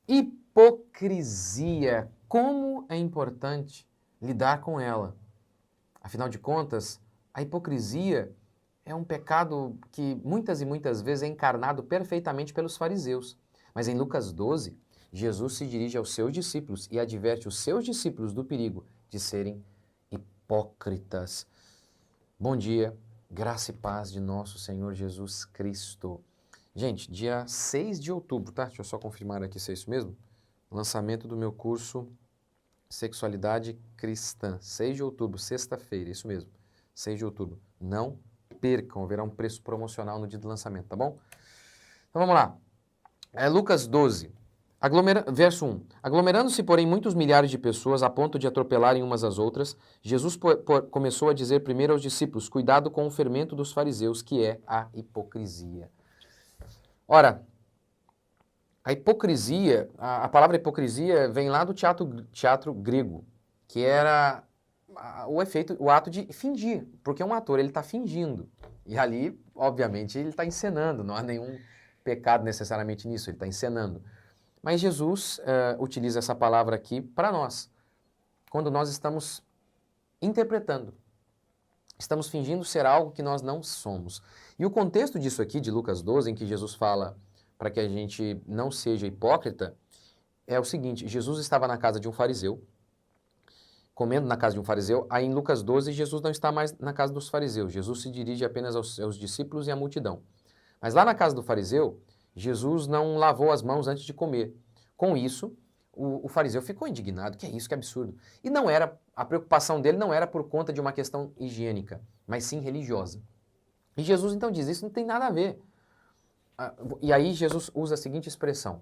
Hipocrisia. Como é importante lidar com ela. Afinal de contas, a hipocrisia é um pecado que muitas e muitas vezes é encarnado perfeitamente pelos fariseus. Mas em Lucas 12, Jesus se dirige aos seus discípulos e adverte os seus discípulos do perigo de serem hipócritas. Bom dia, graça e paz de nosso Senhor Jesus Cristo. Gente, dia 6 de outubro, tá? Deixa eu só confirmar aqui se é isso mesmo. Lançamento do meu curso Sexualidade Cristã. 6 de outubro, sexta-feira, isso mesmo. 6 de outubro. Não percam, haverá um preço promocional no dia do lançamento, tá bom? Então vamos lá. Lucas 12, verso 1. Aglomerando-se, porém, muitos milhares de pessoas a ponto de atropelarem umas às outras, Jesus começou a dizer primeiro aos discípulos, cuidado com o fermento dos fariseus, que é a hipocrisia. Ora, a hipocrisia, a palavra hipocrisia vem lá do teatro grego, que era o ato de fingir, porque um ator, ele está fingindo. E ali, obviamente, ele está encenando, não há nenhum pecado necessariamente nisso, ele está encenando. Mas Jesus utiliza essa palavra aqui para nós, quando nós estamos interpretando, estamos fingindo ser algo que nós não somos. E o contexto disso aqui, de Lucas 12, em que Jesus fala para que a gente não seja hipócrita, é o seguinte, Jesus estava na casa de um fariseu, comendo na casa de um fariseu, aí em Lucas 12, Jesus não está mais na casa dos fariseus, Jesus se dirige apenas aos seus discípulos e à multidão. Mas lá na casa do fariseu, Jesus não lavou as mãos antes de comer. Com isso, o fariseu ficou indignado, que é isso, que absurdo. E não era, a preocupação dele não era por conta de uma questão higiênica, mas sim religiosa. E Jesus então diz, isso não tem nada a ver. E aí Jesus usa a seguinte expressão,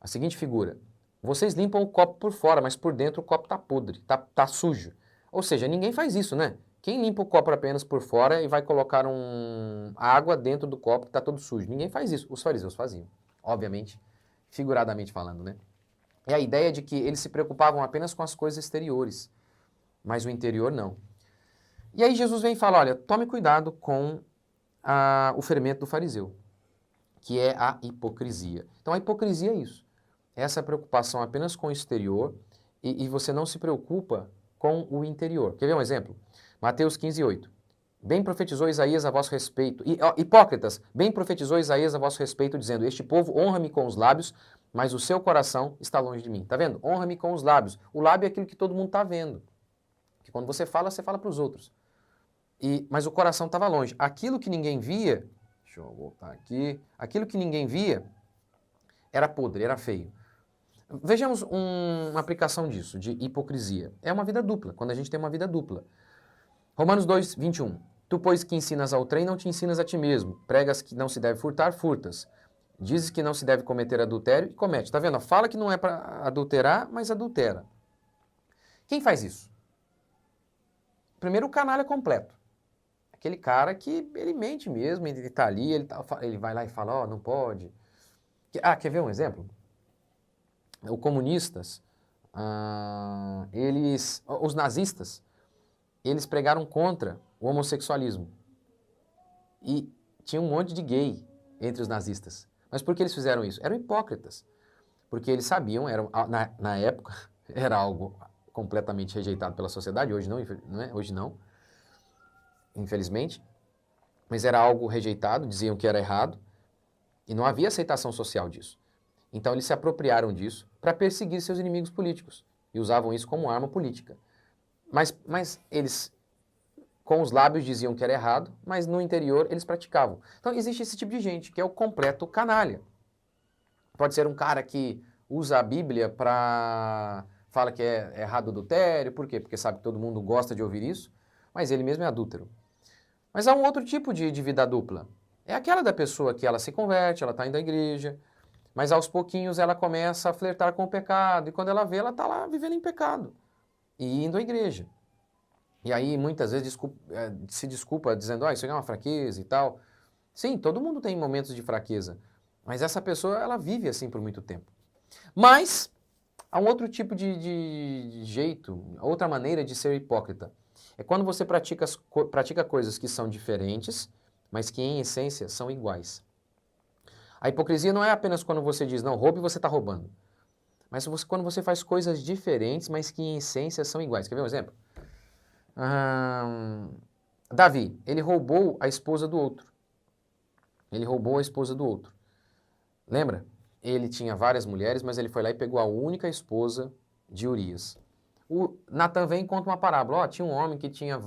a seguinte figura. Vocês limpam o copo por fora, mas por dentro o copo está podre, tá sujo. Ou seja, ninguém faz isso, né? Quem limpa o copo apenas por fora e vai colocar água dentro do copo que está todo sujo? Ninguém faz isso. Os fariseus faziam, obviamente, figuradamente falando, né? É a ideia de que eles se preocupavam apenas com as coisas exteriores, mas o interior não. E aí Jesus vem e fala, olha, tome cuidado com o fermento do fariseu, que é a hipocrisia. Então a hipocrisia é isso. Essa preocupação apenas com o exterior e você não se preocupa com o interior. Quer ver um exemplo? Mateus 15, 8. Bem profetizou Isaías a vosso respeito. Hipócritas, bem profetizou Isaías a vosso respeito, dizendo, este povo honra-me com os lábios, mas o seu coração está longe de mim. Tá vendo? Honra-me com os lábios. O lábio é aquilo que todo mundo está vendo. Que quando você fala para os outros. Mas o coração estava longe. Aquilo que ninguém via, deixa eu voltar aqui, aquilo que ninguém via era podre, era feio. Vejamos uma aplicação disso, de hipocrisia. É uma vida dupla, quando a gente tem uma vida dupla. Romanos 2, 21. Tu, pois, que ensinas ao trem, não te ensinas a ti mesmo. Pregas que não se deve furtar, furtas. Dizes que não se deve cometer adultério e comete. Tá vendo? Fala que não é para adulterar, mas adultera. Quem faz isso? Primeiro, o canalha completo. Aquele cara que ele mente mesmo, ele tá ali, ele vai lá e fala, não pode. Quer ver um exemplo? Os comunistas, os nazistas, eles pregaram contra o homossexualismo. E tinha um monte de gay entre os nazistas. Mas por que eles fizeram isso? Eram hipócritas. Porque eles sabiam, na época, era algo completamente rejeitado pela sociedade, hoje não é? Hoje não, infelizmente. Mas era algo rejeitado, diziam que era errado, e não havia aceitação social disso. Então eles se apropriaram disso para perseguir seus inimigos políticos e usavam isso como arma política. Mas eles, com os lábios, diziam que era errado, mas no interior eles praticavam. Então existe esse tipo de gente, que é o completo canalha. Pode ser um cara que usa a Bíblia fala que é errado o adultério, por quê? Porque sabe que todo mundo gosta de ouvir isso, mas ele mesmo é adúltero. Mas há um outro tipo de vida dupla. É aquela da pessoa que ela se converte, ela está indo à igreja, mas aos pouquinhos ela começa a flertar com o pecado, e quando ela vê, ela está lá vivendo em pecado e indo à igreja. E aí muitas vezes se desculpa dizendo, isso é uma fraqueza e tal. Sim, todo mundo tem momentos de fraqueza, mas essa pessoa ela vive assim por muito tempo. Mas há um outro tipo de jeito, outra maneira de ser hipócrita. É quando você pratica coisas que são diferentes, mas que em essência são iguais. A hipocrisia não é apenas quando você diz, não, roube, você está roubando. Mas quando você faz coisas diferentes, mas que em essência são iguais. Quer ver um exemplo? Davi, ele roubou a esposa do outro. Ele roubou a esposa do outro. Lembra? Ele tinha várias mulheres, mas ele foi lá e pegou a única esposa de Urias. O Natan vem e conta uma parábola. Tinha um homem que tinha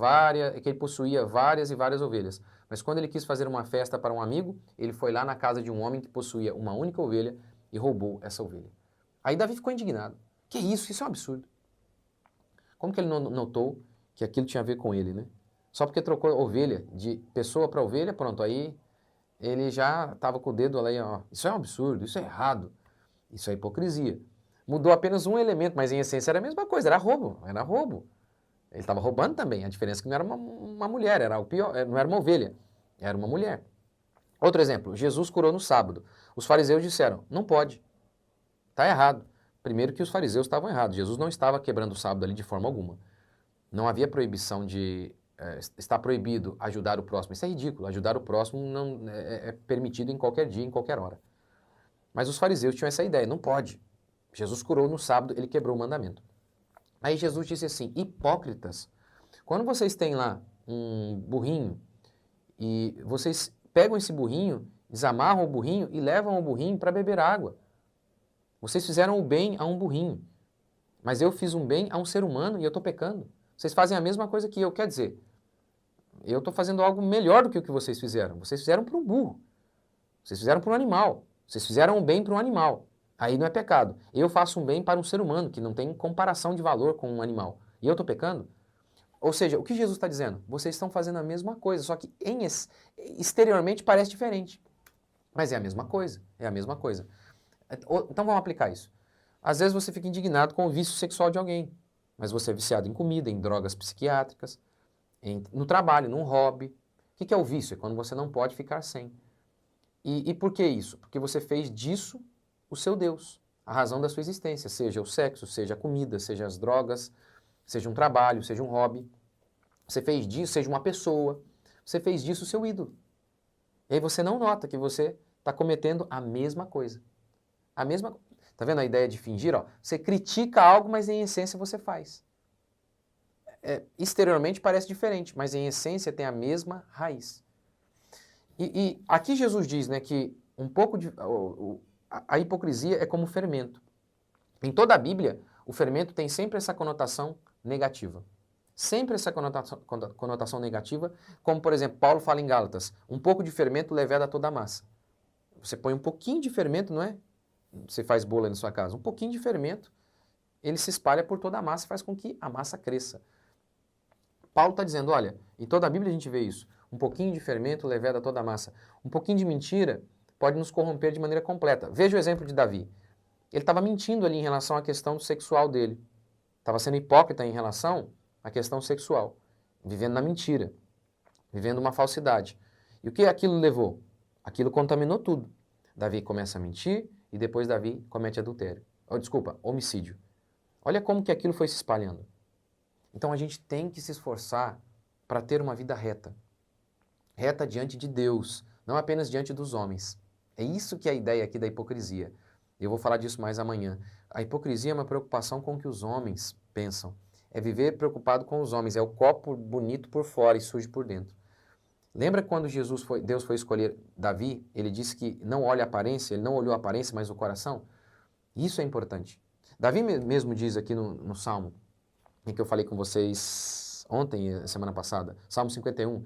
que ele possuía várias e várias ovelhas. Mas quando ele quis fazer uma festa para um amigo, ele foi lá na casa de um homem que possuía uma única ovelha e roubou essa ovelha. Aí Davi ficou indignado. Que isso? Isso é um absurdo. Como que ele não notou que aquilo tinha a ver com ele, né? Só porque trocou ovelha de pessoa para ovelha, pronto, aí ele já estava com o dedo ali, ó. Isso é um absurdo, isso é errado, isso é hipocrisia. Mudou apenas um elemento, mas em essência era a mesma coisa, era roubo, era roubo. Ele estava roubando também, a diferença é que não era uma mulher, era o pior, não era uma ovelha, era uma mulher. Outro exemplo, Jesus curou no sábado. Os fariseus disseram, não pode, está errado. Primeiro que os fariseus estavam errados, Jesus não estava quebrando o sábado ali de forma alguma. Não havia proibição de... está proibido ajudar o próximo. Isso é ridículo. Ajudar o próximo não é permitido em qualquer dia, em qualquer hora. Mas os fariseus tinham essa ideia. Não pode. Jesus curou no sábado, ele quebrou o mandamento. Aí Jesus disse assim, hipócritas, quando vocês têm lá um burrinho e vocês pegam esse burrinho, desamarram o burrinho e levam o burrinho para beber água. Vocês fizeram o bem a um burrinho. Mas eu fiz um bem a um ser humano e eu estou pecando. Vocês fazem a mesma coisa que eu, quer dizer, eu estou fazendo algo melhor do que o que vocês fizeram. Vocês fizeram para um burro, vocês fizeram para um animal, vocês fizeram um bem para um animal. Aí não é pecado. Eu faço um bem para um ser humano, que não tem comparação de valor com um animal. E eu estou pecando? Ou seja, o que Jesus está dizendo? Vocês estão fazendo a mesma coisa, só que exteriormente parece diferente. Mas é a mesma coisa, é a mesma coisa. Então vamos aplicar isso. Às vezes você fica indignado com o vício sexual de alguém, mas você é viciado em comida, em drogas psiquiátricas, no trabalho, num hobby. O que é o vício? É quando você não pode ficar sem. E por que isso? Porque você fez disso o seu Deus, a razão da sua existência, seja o sexo, seja a comida, seja as drogas, seja um trabalho, seja um hobby. Você fez disso, seja uma pessoa, você fez disso o seu ídolo. E aí você não nota que você está cometendo a mesma coisa. A mesma. Tá vendo a ideia de fingir? Ó? Você critica algo, mas em essência você faz. Exteriormente parece diferente, mas em essência tem a mesma raiz. E aqui Jesus diz, né, que um pouco de... a hipocrisia é como fermento. Em toda a Bíblia, o fermento tem sempre essa conotação negativa. Sempre essa conotação negativa, como por exemplo, Paulo fala em Gálatas, um pouco de fermento leveda toda a massa. Você põe um pouquinho de fermento, não é? Você faz bolo aí na sua casa, um pouquinho de fermento, ele se espalha por toda a massa e faz com que a massa cresça. Paulo está dizendo, olha, em toda a Bíblia a gente vê isso, um pouquinho de fermento leveda toda a massa. Um pouquinho de mentira pode nos corromper de maneira completa. Veja o exemplo de Davi. Ele estava mentindo ali em relação à questão sexual dele. Estava sendo hipócrita em relação à questão sexual, vivendo na mentira, vivendo uma falsidade. E o que aquilo levou? Aquilo contaminou tudo. Davi começa a mentir e depois Davi comete adultério. Homicídio. Olha como que aquilo foi se espalhando. Então a gente tem que se esforçar para ter uma vida reta. Reta diante de Deus, não apenas diante dos homens. É isso que é a ideia aqui da hipocrisia. Eu vou falar disso mais amanhã. A hipocrisia é uma preocupação com o que os homens pensam. É viver preocupado com os homens. É o copo bonito por fora e sujo por dentro. Lembra quando Deus foi escolher Davi? Ele disse que não olha a aparência, ele não olhou a aparência, mas o coração. Isso é importante. Davi mesmo diz aqui no Salmo, em que eu falei com vocês ontem, semana passada, Salmo 51.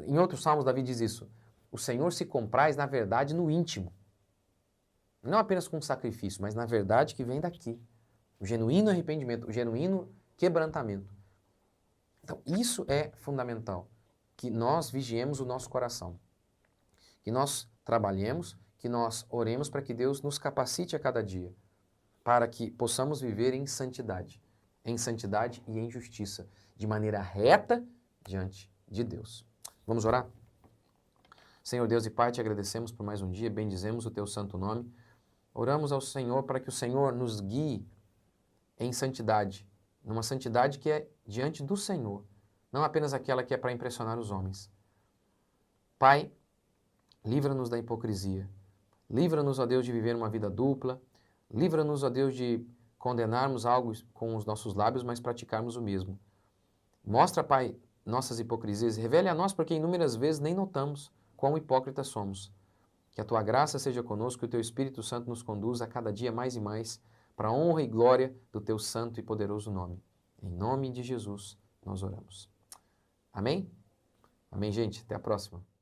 Em outros salmos, Davi diz isso. O Senhor se compraz, na verdade, no íntimo. Não apenas com sacrifício, mas na verdade que vem daqui. O genuíno arrependimento, o genuíno quebrantamento. Então, isso é fundamental. Que nós vigiemos o nosso coração. Que nós trabalhemos, que nós oremos para que Deus nos capacite a cada dia. Para que possamos viver em santidade. Em santidade e em justiça. De maneira reta diante de Deus. Vamos orar? Senhor Deus e Pai, te agradecemos por mais um dia, bendizemos o teu santo nome. Oramos ao Senhor para que o Senhor nos guie em santidade, numa santidade que é diante do Senhor, não apenas aquela que é para impressionar os homens. Pai, livra-nos da hipocrisia. Livra-nos, ó Deus, de viver uma vida dupla. Livra-nos, ó Deus, de condenarmos algo com os nossos lábios, mas praticarmos o mesmo. Mostra, Pai, nossas hipocrisias, revele a nós, porque inúmeras vezes nem notamos quão hipócritas somos. Que a Tua graça seja conosco e o Teu Espírito Santo nos conduza a cada dia mais e mais para a honra e glória do Teu santo e poderoso nome. Em nome de Jesus nós oramos. Amém? Amém, gente. Até a próxima.